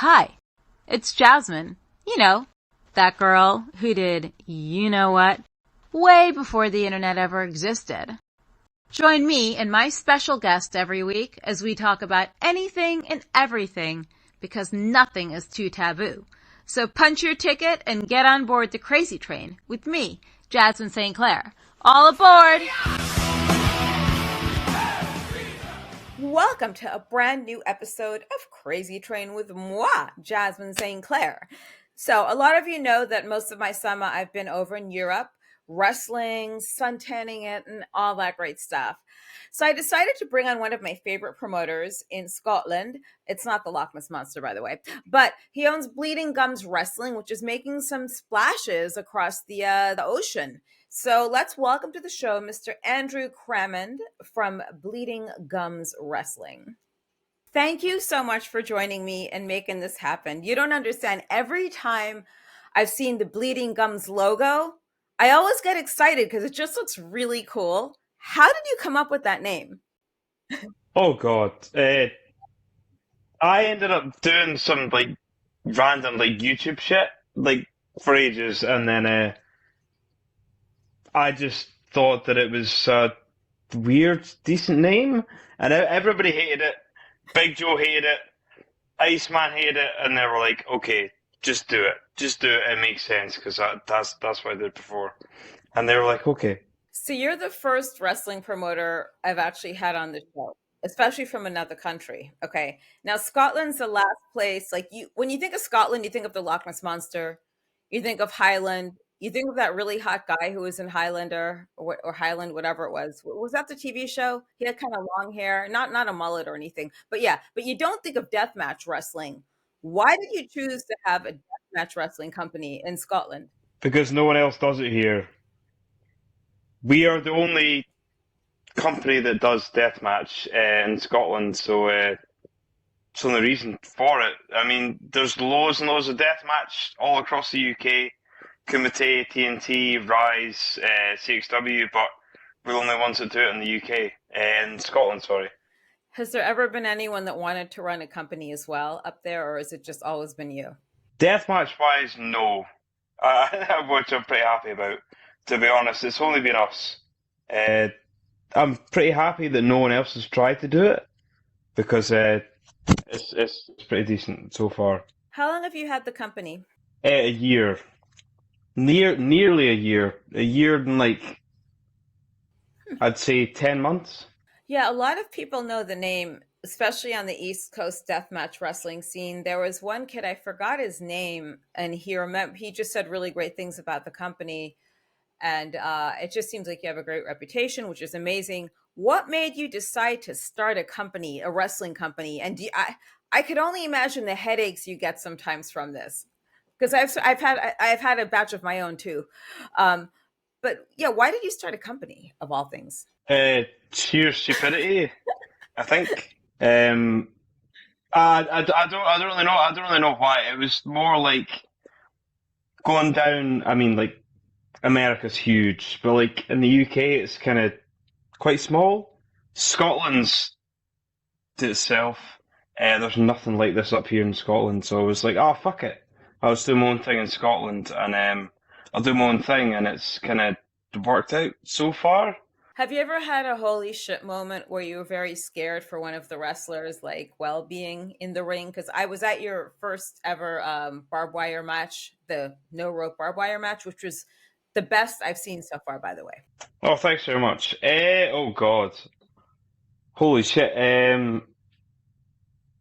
Hi, it's Jasmin. You know, that girl who did you know what way before the internet ever existed. Join me and my special guest every week as we talk about anything and everything because nothing is too taboo. So punch your ticket and get on board the Krazy Train with me, Jasmin St. All aboard! Welcome to a brand new episode of Krazy Train with moi, Jasmin St. So a lot of you know that most of my summer I've been over in Europe, wrestling, suntanning it, and all that great stuff. So I decided to bring on one of my favorite promoters in Scotland. It's not the Loch Ness Monster, by the way, but he owns Bleeding Gums Wrestling, which is making some splashes across the ocean. So let's welcome to the show Mr. Andrew Cramond from Bleeding Gums Wrestling. Thank you so much for joining me and making this happen. You don't understand. Every time I've seen the Bleeding Gums logo, I always get excited because it just looks really cool. How did you come up with that name? Oh God. I ended up doing some random YouTube shit for ages, and then I just thought that it was a weird, decent name, and everybody hated it. Big Joe hated it. Iceman hated it, and they were like, "Okay, just do it. Just do it. It makes sense because that's what I did before." And they were like, "Okay." So you're the first wrestling promoter I've actually had on the show, especially from another country. Okay. Now Scotland's the last place. When you think of Scotland, you think of the Loch Ness Monster, you think of Highland, you think of that really hot guy who was in Highlander or Highland, whatever it was. Was that the TV show? He had kind of long hair, not a mullet or anything. But yeah, but you don't think of deathmatch wrestling. Why did you choose to have a deathmatch wrestling company in Scotland? Because no one else does it here. We are the only company that does deathmatch in Scotland, so it's the only reason for it. I mean, there's loads and loads of deathmatch all across the UK, Kumite, TNT, Rise, CXW, but we're the only ones that do it in the UK, in Scotland, sorry. Has there ever been anyone that wanted to run a company as well up there, or has it just always been you? Deathmatch-wise, no. Which I'm pretty happy about, to be honest. It's only been us. I'm pretty happy that no one else has tried to do it, because it's pretty decent so far. How long have you had the company? A year. Nearly a year. A year and I'd say 10 months. Yeah, a lot of people know the name, especially on the East Coast deathmatch wrestling scene. There was one kid, I forgot his name, and he just said really great things about the company. And it just seems like you have a great reputation, which is amazing. What made you decide to start a company, a wrestling company? And I could only imagine the headaches you get sometimes from this, because I've had a batch of my own too. But yeah, why did you start a company of all things? Sheer stupidity, I think. I don't really know. I don't really know why. It was more like going down. I mean, America's huge, but in the UK, it's kind of quite small. Scotland's to itself. There's nothing like this up here in Scotland, so I was like, oh fuck it. I'll just do my own thing in Scotland, and I'll do my own thing, and it's kind of worked out so far. Have you ever had a holy shit moment where you were very scared for one of the wrestlers, well-being in the ring? Because I was at your first ever barbed wire match, the no rope barbed wire match, which was the best I've seen so far, by the way. Oh, thanks very much. Oh God, holy shit.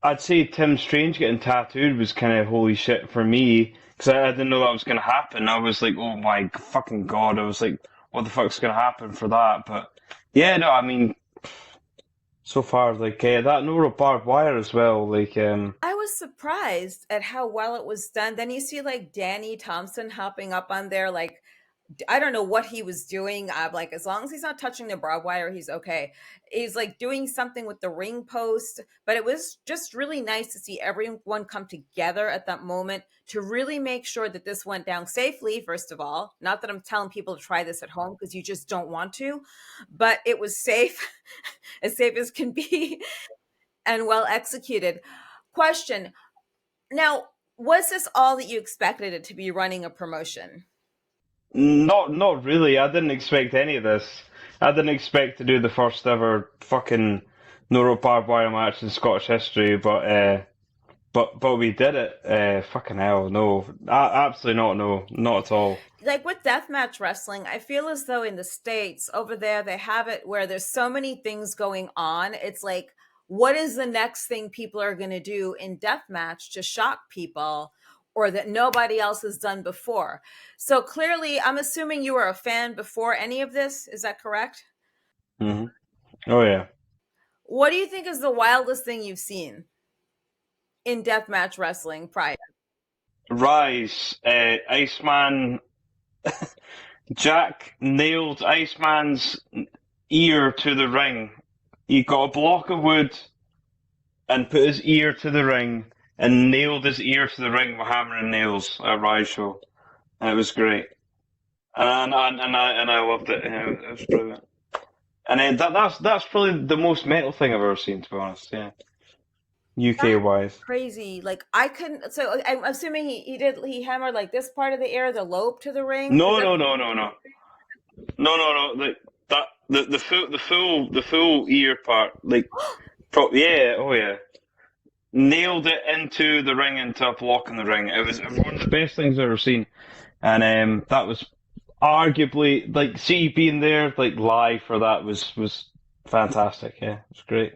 I'd say Tim Strange getting tattooed was kind of holy shit for me because I didn't know that was going to happen. I was like, oh my fucking God. I was like, what the fuck's going to happen for that? But yeah, no, I mean, so far, that no barbed wire as well. I was surprised at how well it was done. Then you see Danny Thompson hopping up on there, I don't know what he was doing. I'm like, as long as he's not touching the barbed wire, he's okay. He's doing something with the ring post, but it was just really nice to see everyone come together at that moment to really make sure that this went down safely, first of all. Not that I'm telling people to try this at home because you just don't want to, but it was safe, as safe as can be, and well executed. Question. Now, was this all that you expected it to be, running a promotion? Not really. I didn't expect any of this. I didn't expect to do the first ever fucking no rope barbed wire match in Scottish history, but we did it. Fucking hell, no, absolutely not. No, not at all. Like with deathmatch wrestling, I feel as though in the States over there, they have it where there's so many things going on. It's like, what is the next thing people are going to do in deathmatch to shock people or that nobody else has done before? So clearly, I'm assuming you were a fan before any of this. Is that correct? Hmm. Oh yeah. What do you think is the wildest thing you've seen in deathmatch wrestling prior? Rise, Iceman. Jack nailed Iceman's ear to the ring. He got a block of wood and put his ear to the ring and nailed his ear to the ring with hammer and nails at a Rise show. And it was great. And I loved it. Yeah, it was brilliant. And that's probably the most metal thing I've ever seen, to be honest. Yeah, UK That's wise. crazy. Like I couldn't. So I'm assuming he hammered like this part of the ear, the lobe to the ring, because No, that's no, no, no, no, no. The full ear part. Like, yeah, oh yeah. Nailed it into the ring, into a block in the ring. It was one of the best things I've ever seen, and that was arguably like see being there like live for that was fantastic. Yeah, it was great.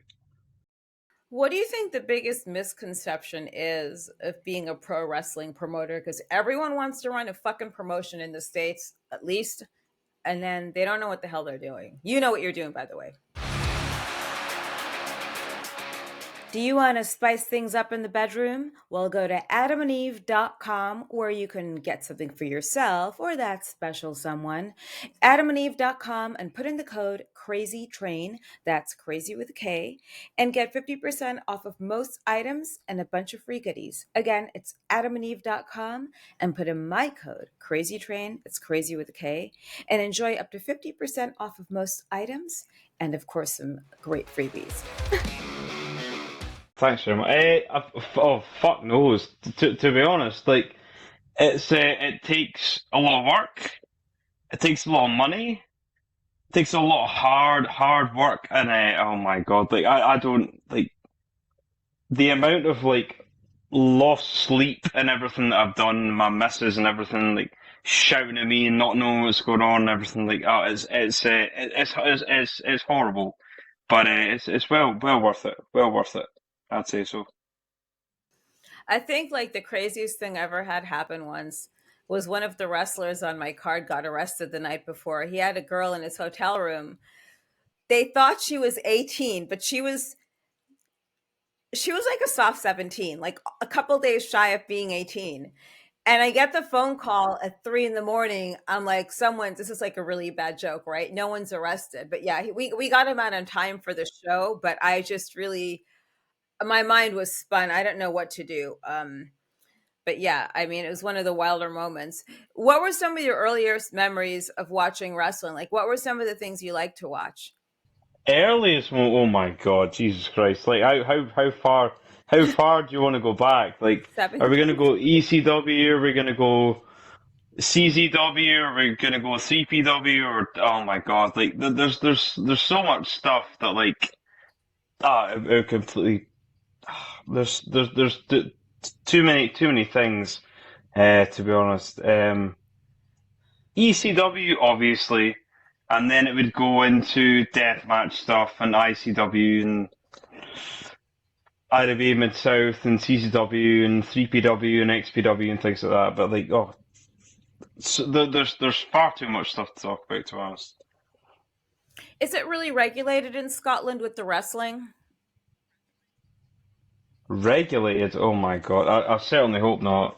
What do you think the biggest misconception is of being a pro wrestling promoter? Because everyone wants to run a fucking promotion in the States, at least, and then they don't know what the hell they're doing. You know what you're doing, by the way. Do you want to spice things up in the bedroom? Well, go to adamandeve.com where you can get something for yourself or that special someone. Adamandeve.com and put in the code Krazy Train, that's crazy with a K, and get 50% off of most items and a bunch of free goodies. Again, it's adamandeve.com and put in my code Krazy Train, it's crazy with a K, and enjoy up to 50% off of most items and, of course, some great freebies. Thanks very much. Oh fuck knows. To be honest, like it takes a lot of work. It takes a lot of money. It takes a lot of hard work, and oh my god, like I don't like the amount of like lost sleep and everything that I've done, my misses and everything, like shouting at me and not knowing what's going on and everything, like oh, it's horrible, but it's well worth it, well worth it. I'd say so. I think like the craziest thing I ever had happen once was one of the wrestlers on my card got arrested the night before. He had a girl in his hotel room. They thought she was 18, but she was like a soft 17, like a couple days shy of being 18. And I get the phone call at 3 in the morning. I'm like, this is like a really bad joke, right? No one's arrested. But yeah, we got him out on time for the show, but I just really, my mind was spun. I don't know what to do. But yeah, I mean, it was one of the wilder moments. What were some of your earliest memories of watching wrestling? Like, what were some of the things you liked to watch? Earliest one, oh my God, Jesus Christ! Like how far do you want to go back? Like, are we gonna 70s? go ECW? Are we gonna go CZW? Are we gonna go CPW? Or oh my God, like there's so much stuff that like it completely there's too many things to be honest. ECW obviously, and then it would go into deathmatch stuff and ICW and IWA Mid South and CCW and 3PW and XPW and things like that. But like, oh, so there's far too much stuff to talk about, to be honest. Is it really regulated in Scotland with the wrestling? Regulated? Oh my God, I certainly hope not.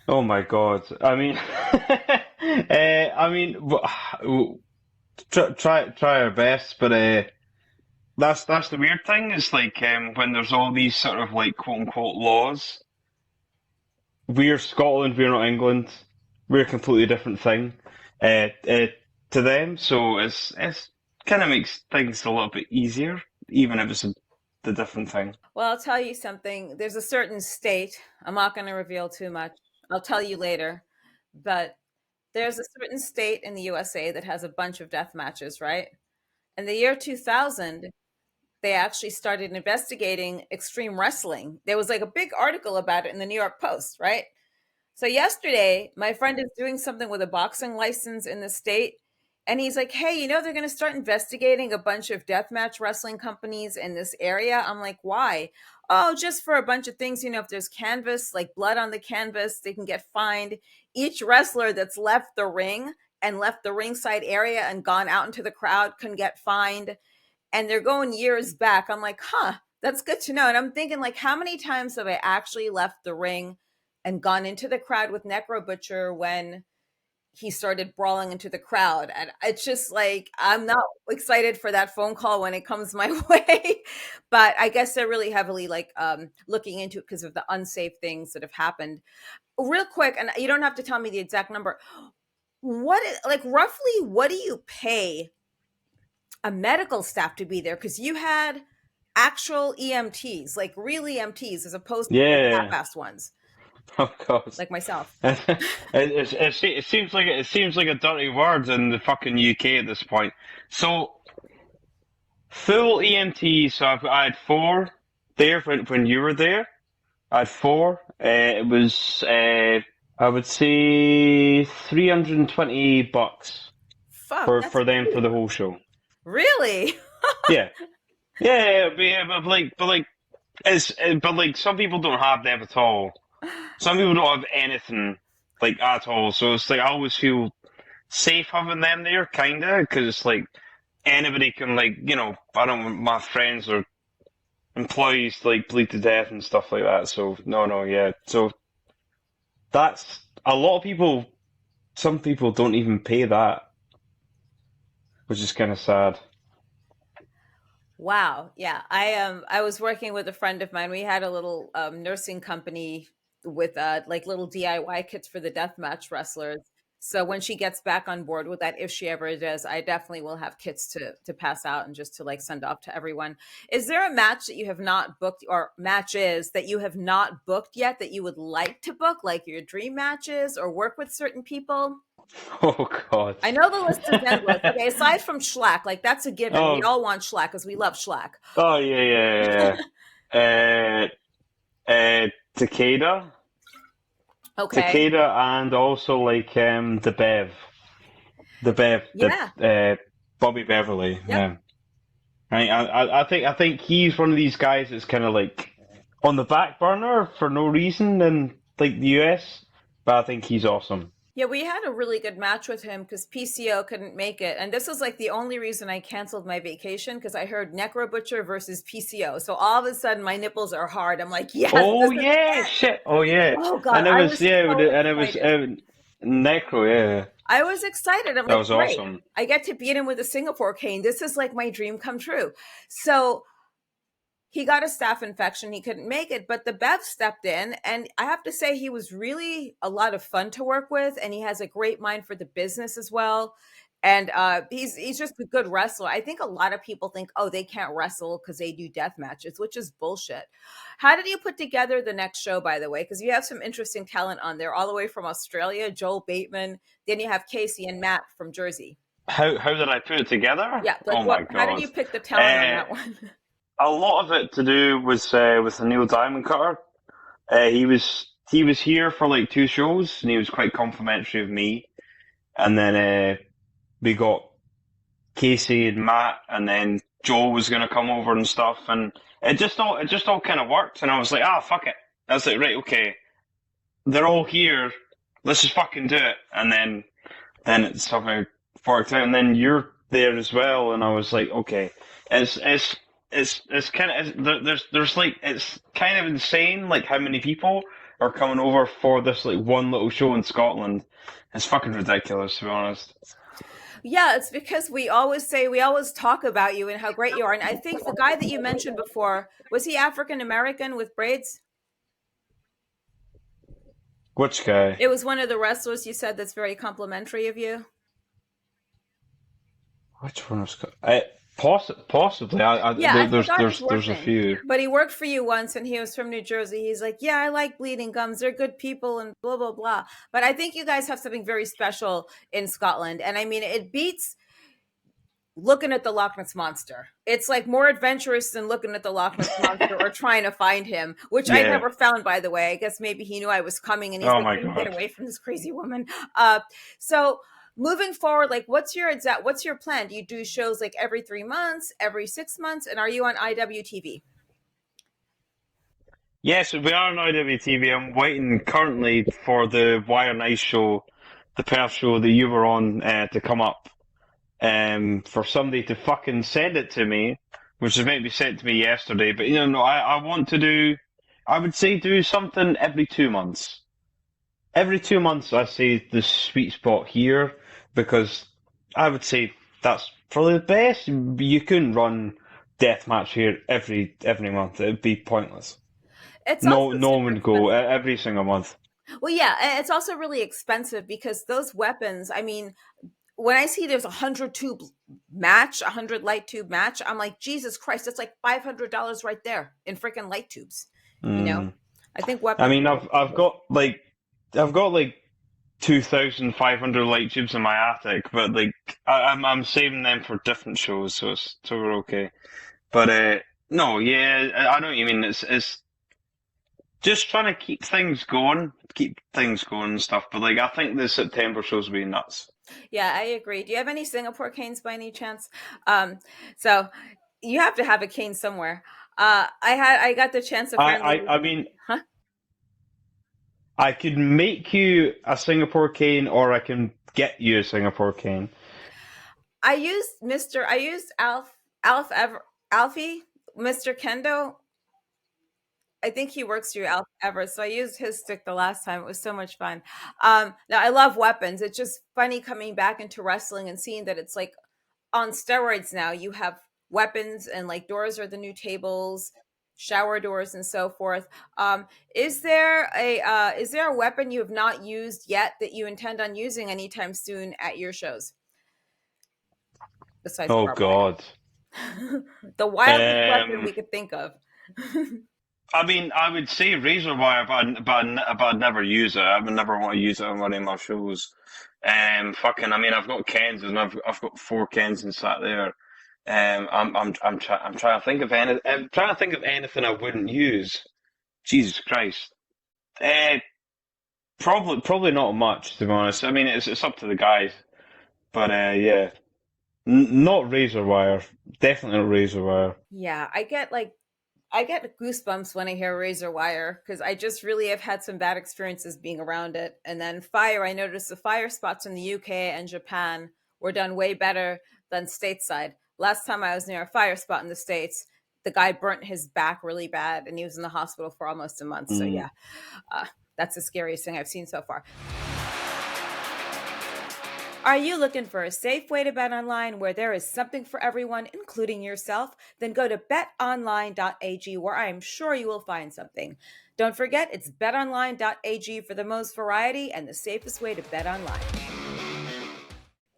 Oh my God, I mean, try our best, but that's the weird thing. Is like when there's all these sort of like quote unquote laws. We're Scotland, we're not England. We're a completely different thing to them. So it's kind of makes things a little bit easier, even if it's the different thing. Well, I'll tell you something. There's a certain state, I'm not going to reveal too much. I'll tell you later. But there's a certain state in the USA that has a bunch of death matches, right? In the year 2000, they actually started investigating extreme wrestling. There was like a big article about it in the New York Post, right? So yesterday, my friend is doing something with a boxing license in the state, and he's like, "Hey, they're going to start investigating a bunch of deathmatch wrestling companies in this area." I'm like, "Why?" "Oh, just for a bunch of things. If there's canvas, like blood on the canvas, they can get fined. Each wrestler that's left the ring and left the ringside area and gone out into the crowd can get fined." And they're going years back. I'm like, "Huh, that's good to know." And I'm thinking, like, how many times have I actually left the ring and gone into the crowd with Necro Butcher when he started brawling into the crowd? And it's just like, I'm not excited for that phone call when it comes my way. But I guess they're really heavily like looking into it because of the unsafe things that have happened. Real quick, and you don't have to tell me the exact number. Like roughly, what do you pay a medical staff to be there? Because you had actual EMTs, like real EMTs, as opposed to like Yeah, half-assed ones, of course. like myself. It seems like a dirty word in the fucking UK at this point. So full EMT. So I had four there when you were there. I had four. It was I would say $320 Fuck, that's for them for the whole show. really. Yeah, but like but like some people don't have them at all. Some people don't have anything like at all. So it's like I always feel safe having them there, kinda, because it's like anybody can like I don't want my friends or employees to like bleed to death and stuff like that. So no, yeah. So that's a lot of people. Some people don't even pay that, which is kind of sad. Wow. Yeah. I was working with a friend of mine. We had a little nursing company with like little DIY kits for the deathmatch wrestlers. So when she gets back on board with that, if she ever does, I definitely will have kits to pass out and just to like send off to everyone. Is there a match that you have not booked, or matches that you have not booked yet that you would like to book, like your dream matches, or work with certain people? Oh God. I know the list is endless. Okay, aside from Schlack, like that's a given. We Oh, all want Schlack because we love Schlack. oh yeah. Takeda, Okay. Takeda, and also like the Bev, Yeah. Bobby Beverly. Yep. Yeah, I think he's one of these guys that's kind of like on the back burner for no reason in like the US, but I think he's awesome. Yeah, we had a really good match with him because PCO couldn't make it. And this was like the only reason I canceled my vacation because I heard Necro Butcher versus PCO. So all of a sudden my nipples are hard. I'm like, yes, this Oh is yeah, it. shit. Oh yeah, Oh God, and it I was was yeah, so and it was excited. Necro. Yeah, I was excited. I'm that like, was great. awesome. I get to beat him with a Singapore cane. This is like my dream come true. So he got a staph infection. He couldn't make it, but the Bev stepped in, and I have to say he was really a lot of fun to work with, and he has a great mind for the business as well. And he's just a good wrestler. I think a lot of people think, oh, they can't wrestle because they do death matches, which is bullshit. How did you put together the next show, by the way? Because you have some interesting talent on there, all the way from Australia, Joel Bateman. Then you have Casey and Matt from Jersey. How did I put it together? Yeah, like Oh my what? How did God. you pick the talent on Uh, that one? a lot of it to do was with the Neil Diamond Cutter. He was here for like two shows, and he was quite complimentary of me. And then we got Casey and Matt, and then Joel was gonna come over and stuff, and it just all kind of worked. And I was like, ah, fuck it. I was like, right, okay, they're all here. Let's just fucking do it. And then it somehow worked out, and then you're there as well, and I was like, okay, it's it's kind of there's like it's kind of insane like how many people are coming over for this like one little show in Scotland. It's fucking ridiculous to be honest. Yeah, it's because we always talk about you and how great you are. And I think the guy that you mentioned before, was he African American with braids? Which guy? It was one of the wrestlers you said that's very complimentary of you. Which one was? Possibly. Yeah, I forgot his There's work a name. few. But he worked for you once and he was from New Jersey. He's like, yeah, I like Bleeding Gums. They're good people and blah, blah, blah. But I think you guys have something very special in Scotland. And I mean, it beats looking at the Loch Ness Monster. It's like more adventurous than looking at the Loch Ness Monster or trying to find him, which I Yeah. never found, by the way. I guess maybe he knew I was coming and he's Oh like, my let me get God. away from this crazy woman. So moving forward, like what's your plan? Do you do shows like every 3 months, every 6 months? And are you on IWTV? Yes, we are on IWTV. I'm waiting currently for the Wire Nice show, the Perth show that you were on, to come up. For somebody to fucking send it to me, which was maybe sent to me yesterday. But no, I want to do. I would say do something every 2 months. Every 2 months, I say the sweet spot here, because I would say that's probably the best. You couldn't run Deathmatch here every month. It would be pointless. It's No, also no one super would go expensive. every single month. Well, yeah, it's also really expensive because those weapons, I mean, when I see there's 100 tube match, 100 light tube match, I'm like, Jesus Christ, that's like $500 right there in freaking light tubes. You know, Mm. I think I weapons mean, are expensive. I've got like 2,500 light tubes in my attic, but like I'm saving them for different shows, so we're okay. But no, yeah, I know what you mean. It's just trying to keep things going and stuff. But like, I think the September shows will be nuts. Yeah, I agree. Do you have any Singapore canes by any chance? So you have to have a cane somewhere. I got the chance I mean, huh? I could make you a Singapore cane, or I can get you a Singapore cane. I used Alfie, Mr. Kendo. I think he works through Alpha Ever. So I used his stick the last time. It was so much fun. Now I love weapons. It's just funny coming back into wrestling and seeing that it's like on steroids now. You have weapons and like doors are the new tables, shower doors and so forth. Is there a weapon you have not used yet that you intend on using anytime soon at your shows besides Oh barbed wire? God. The wildest weapon Um, we could think of. I mean, I would say razor wire, but I'd never use it. I would never want to use it on one of my shows. Fucking, I mean, I've got Kens and I've got 4 Kens and sat there. I'm trying to think of I'm trying to think of anything I wouldn't use. Jesus Christ. Uh, probably not much, to be honest. I mean, it's up to the guys, but yeah, not razor wire. Definitely not razor wire. Yeah, I get goosebumps when I hear razor wire because I just really have had some bad experiences being around it. And then fire, I noticed the fire spots in the UK and Japan were done way better than stateside. Last time I was near a fire spot in the States, the guy burnt his back really bad and he was in the hospital for almost a month. So, Mm. yeah, that's the scariest thing I've seen so far. Are you looking for a safe way to bet online where there is something for everyone, including yourself? Then go to betonline.ag where I am sure you will find something. Don't forget, it's betonline.ag for the most variety and the safest way to bet online.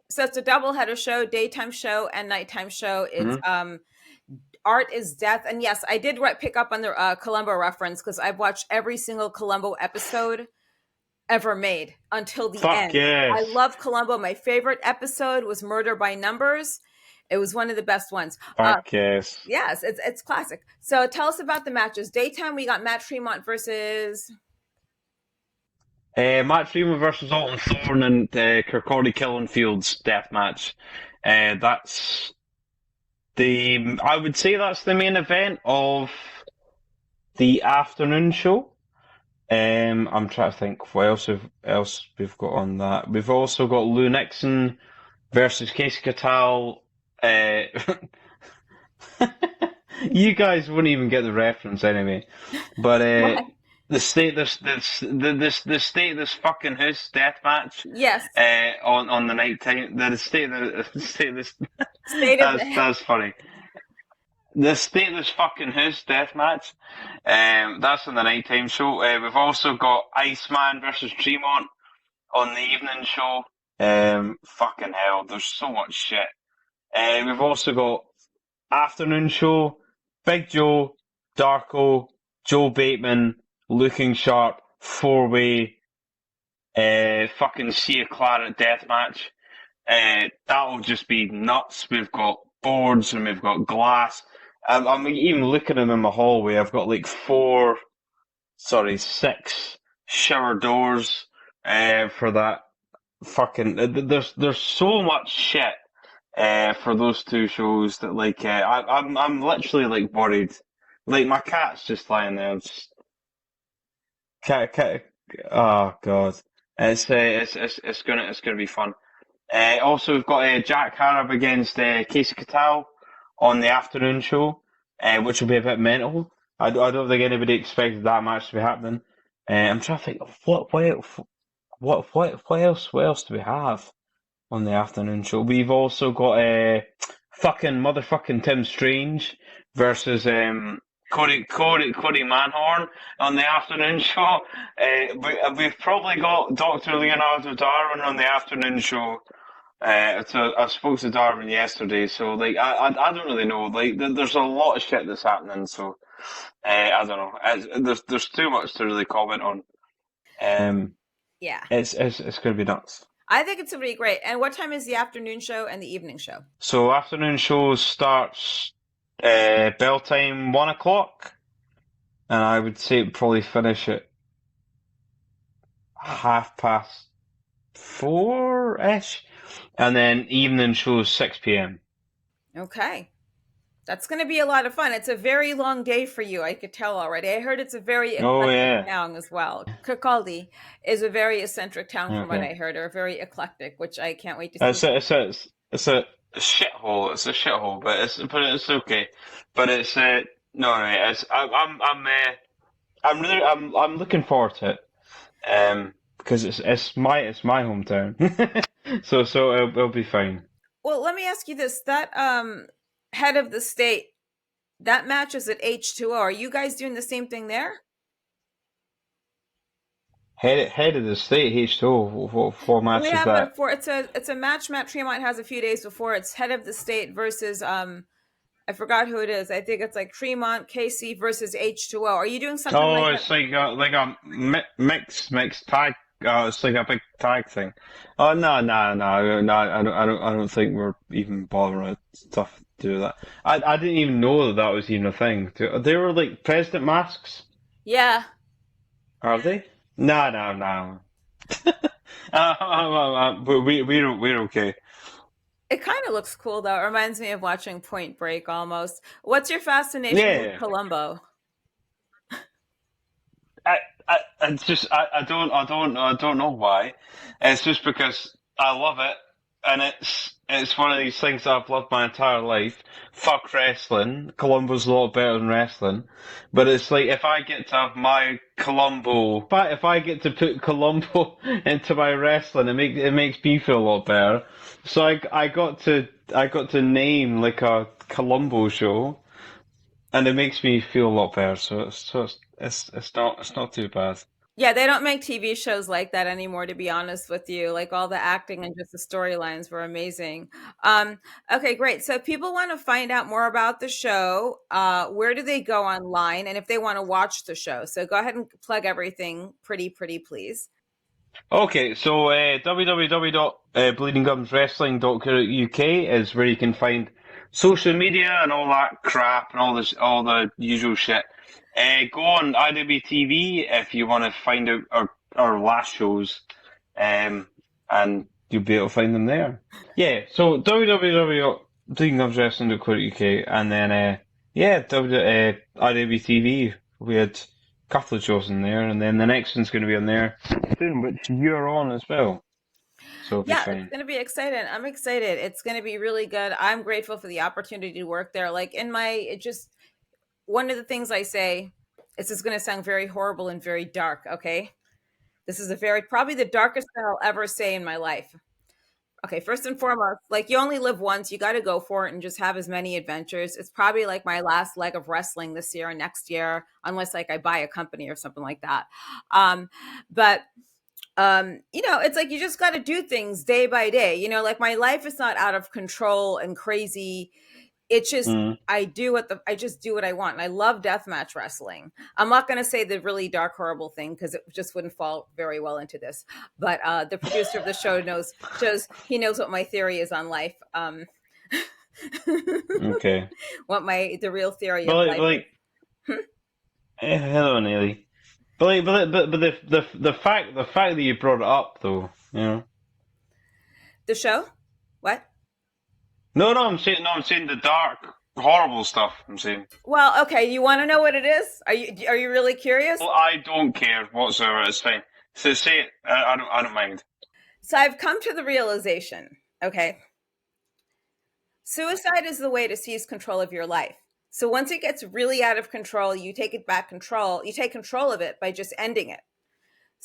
So it's a doubleheader show, daytime show and nighttime show. It's Mm. Art is Death. And yes, I did pick up on the Columbo reference because I've watched every single Columbo episode ever made until the Fuck end. I yes. love Columbo. My favorite episode was Murder by Numbers. It was one of the best ones. Fuck yes. Yes, it's classic. So tell us about the matches. Daytime, we got Matt Tremont versus. Matt Freeman versus Alton Thorne and Kirkcaldy Killenfield's death match. That's I would say that's the main event of the afternoon show. I'm trying to think what else we've got on that. We've also got Lou Nixon versus Casey Catal. You guys wouldn't even get the reference anyway. But What? the state the state this fucking house death match Yes, on the night time the state this State of the. that's funny. The Stateless fucking House death match. That's on the nighttime show. We've also got Iceman versus Tremont on the evening show. Fucking hell, there's so much shit. We've also got afternoon show, Big Joe, Darko, Joe Bateman, Looking Sharp, four-way, fucking Sia Claret deathmatch. That'll just be nuts. We've got boards and we've got glass. I'm even looking at them in my hallway. I've got like six shower doors for that fucking. There's so much shit for those two shows that like I'm literally like worried. Like my cat's just lying there. Cat. Oh god, it's gonna be fun. Also, we've got Jack Harrop against Casey Catal on the afternoon show, which will be a bit mental. I don't think anybody expected that match to be happening. I'm trying to think of what else do we have on the afternoon show? We've also got fucking motherfucking Tim Strange versus Cody Manhorn on the afternoon show. We've probably got Dr. Leonardo Darwin on the afternoon show. So I spoke to Darwin yesterday, so like I don't really know. Like there's a lot of shit that's happening, so I don't know. There's too much to really comment on. Yeah. It's gonna be nuts. I think it's going to be great. And what time is the afternoon show and the evening show? So afternoon show starts bell time 1 o'clock, and I would say it'd probably finish at 4:30ish, and then evening shows 6 p.m. Okay. That's going to be a lot of fun. It's a very long day for you. I could tell already. I heard it's a very Oh eclectic yeah. town as well. Kirkcaldy is a very eccentric town from what Okay. I heard, or very eclectic, which I can't wait to see. It's a shithole. It's a shithole, but it's okay. But it's no, no. It's I'm looking forward to it. Because it's my hometown. So it'll be fine. Well, let me ask you this. That head of the state, that match is at H2O. Are you guys doing the same thing there? Head of the state H2O. What We format is have it that? for it's a match Matt Tremont has a few days before. It's head of the state versus I forgot who it is. I think it's like Tremont KC versus H2O. Are you doing something Oh, like it's that? like a mixed tag. It's like a big tag thing. Oh no no no no! I don't think we're even bothering with stuff to do with that. I didn't even know that was even a thing. They were like president masks. Yeah. Are they? No no no. We're okay. It kind of looks cool though. It reminds me of watching Point Break almost. What's your fascination with Yeah. Columbo? It's just I don't know why. It's just because I love it, and it's one of these things that I've loved my entire life. Fuck wrestling. Columbo's a lot better than wrestling, but it's like if I get to have my Columbo, if I get to put Columbo into my wrestling, it makes me feel a lot better. So I got to name like a Columbo show, and it makes me feel a lot better. So it's not too bad. Yeah, they don't make TV shows like that anymore, to be honest with you. Like all the acting and just the storylines were amazing. Um, okay, great. So if people want to find out more about the show, where do they go online? And if they want to watch the show, so go ahead and plug everything pretty, please. Okay, so www.bleedinggumswrestling.co.uk is where you can find social media and all that crap and all the usual shit. Go on IWTV if you want to find out our last shows, and you'll be able to find them there. Yeah, so www.bleedinggumswrestling.co.uk, and then yeah, IWTV. We had a couple of shows in there, and then the next one's going to be on there soon, which you're on as well. So it'll be Yeah, it's fine. going to be exciting. I'm excited. It's going to be really good. I'm grateful for the opportunity to work there. Like in my, it just, one of the things I say, this is going to sound very horrible and very dark. Okay. This is a very, probably the darkest thing I'll ever say in my life. Okay, first and foremost, like you only live once, you got to go for it and just have as many adventures. It's probably like my last leg of wrestling this year and next year, unless like I buy a company or something like that. Um, but it's like you just got to do things day by day. Like my life is not out of control and crazy. It's just Mm. I just do what I want, and I love deathmatch wrestling. I'm not going to say the really dark, horrible thing because it just wouldn't fall very well into this. But the producer of the show knows what my theory is on life. Okay. What the real theory But of like, life but is. like, hello, Neely. But like, but the fact that you brought it up though, you know. The show? What? I'm saying the dark, horrible stuff. I'm saying. Well, okay. You want to know what it is? Are you really curious? Well, I don't care whatsoever. It's fine. So say it. I don't mind. So I've come to the realization. Okay, suicide is the way to seize control of your life. So once it gets really out of control, you take it back control. You take control of it by just ending it.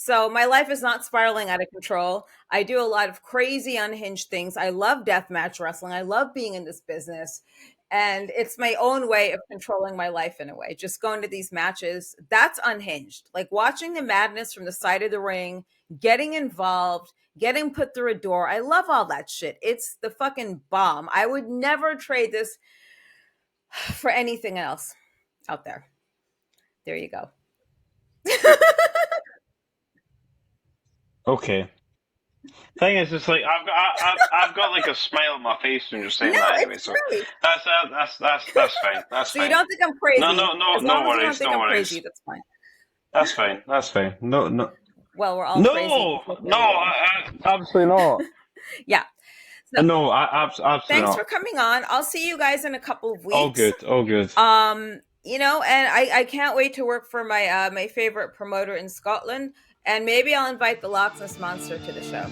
So my life is not spiraling out of control. I do a lot of crazy, unhinged things. I love deathmatch wrestling. I love being in this business. And it's my own way of controlling my life in a way. Just going to these matches, that's unhinged. Like watching the madness from the side of the ring, getting involved, getting put through a door. I love all that shit. It's the fucking bomb. I would never trade this for anything else out there. There you go. Okay. Thing is, it's like I've got like a smile on my face when you're saying No, that anyway. it's So really. that's fine. That's So you fine. don't think I'm crazy? As No long as you don't worries. think No I'm worries. crazy, that's fine. That's fine. That's fine. Well, we're all crazy. No, absolutely not. Yeah. So No, absolutely thanks for not. coming on. I'll see you guys in a couple of All weeks. good. All good. And I can't wait to work for my favorite promoter in Scotland, and maybe I'll invite the Loch Ness Monster to the show.